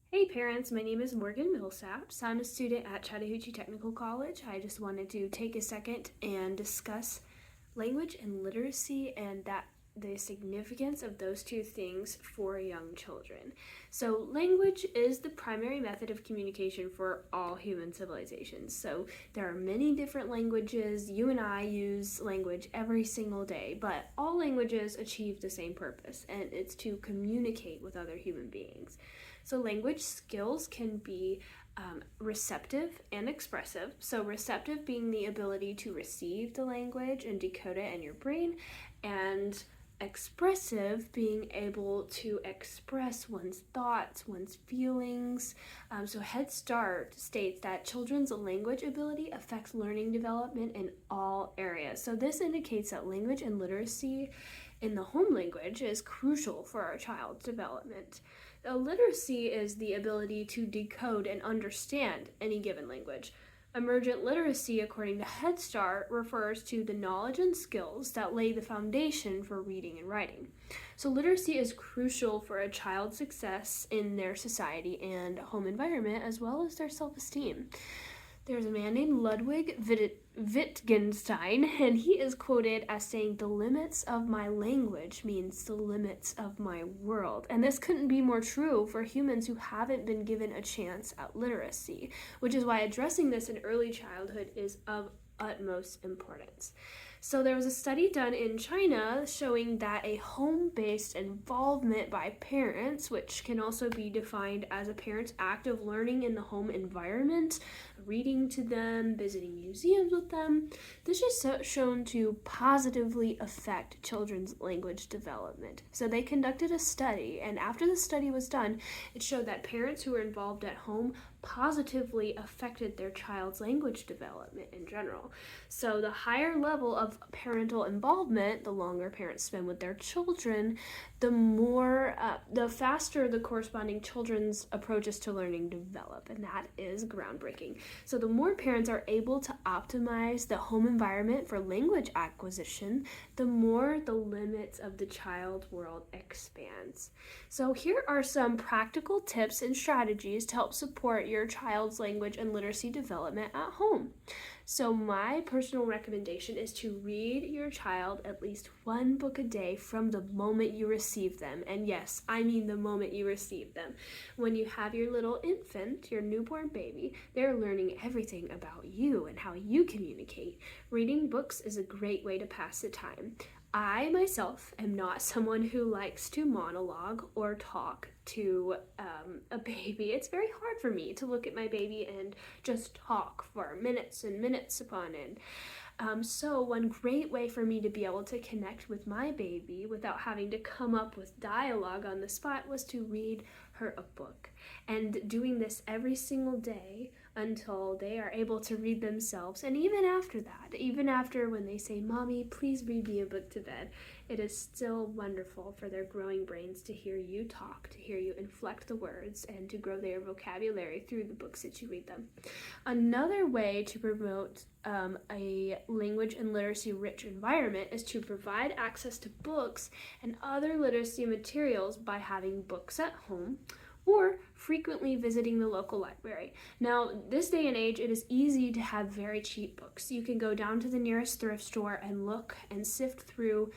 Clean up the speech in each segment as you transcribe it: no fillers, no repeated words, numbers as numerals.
Hey parents, my name is Morgan Millsaps. I'm a student at Chattahoochee Technical College. I just wanted to take a second and discuss language and literacy and the significance of those two things for young children. So, language is the primary method of communication for all human civilizations. So, there are many different languages. You and I use language every single day, but all languages achieve the same purpose, and it's to communicate with other human beings. So, language skills can be receptive and expressive. So, receptive being the ability to receive the language and decode it in your brain, and expressive being able to express one's thoughts, one's feelings. So, Head Start states that children's language ability affects learning development in all areas. So, this indicates that language and literacy in the home language is crucial for our child's development. Literacy is the ability to decode and understand any given language. Emergent literacy, according to Head Start, refers to the knowledge and skills that lay the foundation for reading and writing. So, literacy is crucial for a child's success in their society and home environment, as well as their self-esteem. There's a man named Ludwig Wittgenstein, and he is quoted as saying, "The limits of my language means the limits of my world." And this couldn't be more true for humans who haven't been given a chance at literacy, which is why addressing this in early childhood is of utmost importance. So there was a study done in China showing that a home-based involvement by parents, which can also be defined as a parent's act of learning in the home environment, reading to them, visiting museums with them, this is shown to positively affect children's language development. So they conducted a study, and after the study was done, it showed that parents who were involved at home positively affected their child's language development in general. So the higher level of parental involvement, the longer parents spend with their children, the faster the corresponding children's approaches to learning develop, and that is groundbreaking. So the more parents are able to optimize the home environment for language acquisition, the more the limits of the child world expands. So here are some practical tips and strategies to help support your child's language and literacy development at home. So my personal recommendation is to read your child at least one book a day from the moment you receive them. And yes, I mean the moment you receive them. When you have your little infant, your newborn baby, they're learning everything about you and how you communicate. Reading books is a great way to pass the time. I myself am not someone who likes to monologue or talk to a baby. It's very hard for me to look at my baby and just talk for minutes and minutes upon end. So one great way for me to be able to connect with my baby without having to come up with dialogue on the spot was to read her a book. And doing this every single day until they are able to read themselves. And even after that, even after when they say, "Mommy, please read me a book to bed," it is still wonderful for their growing brains to hear you talk, to hear you inflect the words, and to grow their vocabulary through the books that you read them. Another way to promote a language and literacy rich environment is to provide access to books and other literacy materials by having books at home or frequently visiting the local library. Now, this day and age, it is easy to have very cheap books. You can go down to the nearest thrift store and look and sift through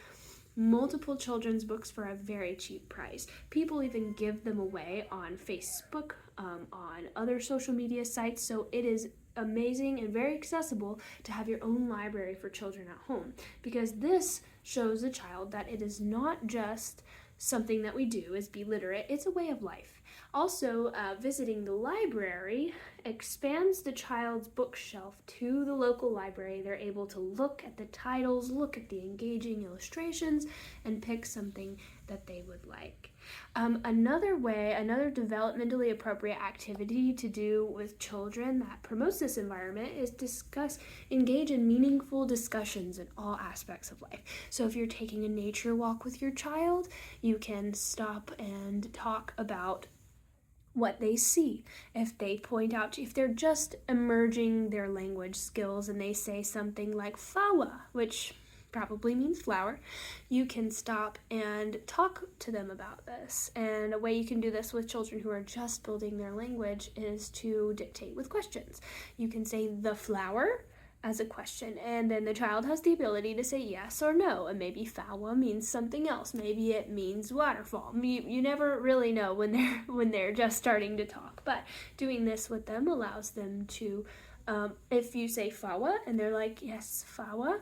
multiple children's books for a very cheap price. People even give them away on Facebook, on other social media sites, so it is amazing and very accessible to have your own library for children at home, because this shows the child that it is not just something that we do is be literate, it's a way of life. Also, visiting the library expands the child's bookshelf to the local library. They're able to look at the titles, look at the engaging illustrations, and pick something that they would like. Another developmentally appropriate activity to do with children that promotes this environment is engage in meaningful discussions in all aspects of life. So if you're taking a nature walk with your child, you can stop and talk about what they see. If they're just emerging their language skills and they say something like "fawa," which probably means flower, you can stop and talk to them about this. And a way you can do this with children who are just building their language is to dictate with questions. You can say the flower as a question, and then the child has the ability to say yes or no, and maybe fawa means something else. Maybe it means waterfall. You never really know when they're just starting to talk, but doing this with them allows them to, if you say fawa and they're like, yes, fawa,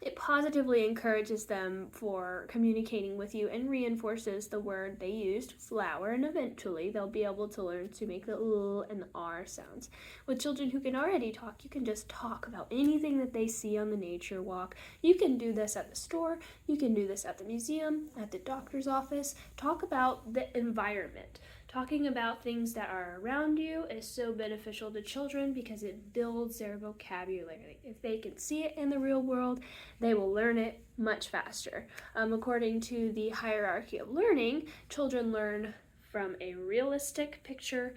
it positively encourages them for communicating with you and reinforces the word they used, flower, and eventually they'll be able to learn to make the l and the r sounds. With children who can already talk, you can just talk about anything that they see on the nature walk. You can do this at the store, you can do this at the museum, at the doctor's office. Talk about the environment. Talking about things that are around you is so beneficial to children because it builds their vocabulary. If they can see it in the real world, they will learn it much faster. According to the hierarchy of learning, children learn from a realistic picture,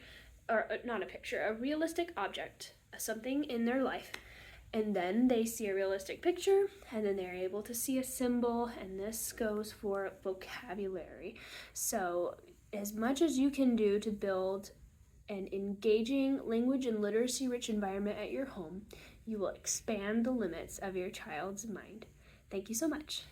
or not a picture, a realistic object, something in their life. And then they see a realistic picture, and then they're able to see a symbol, and this goes for vocabulary. So as much as you can do to build an engaging language and literacy rich environment at your home, you will expand the limits of your child's mind. Thank you so much.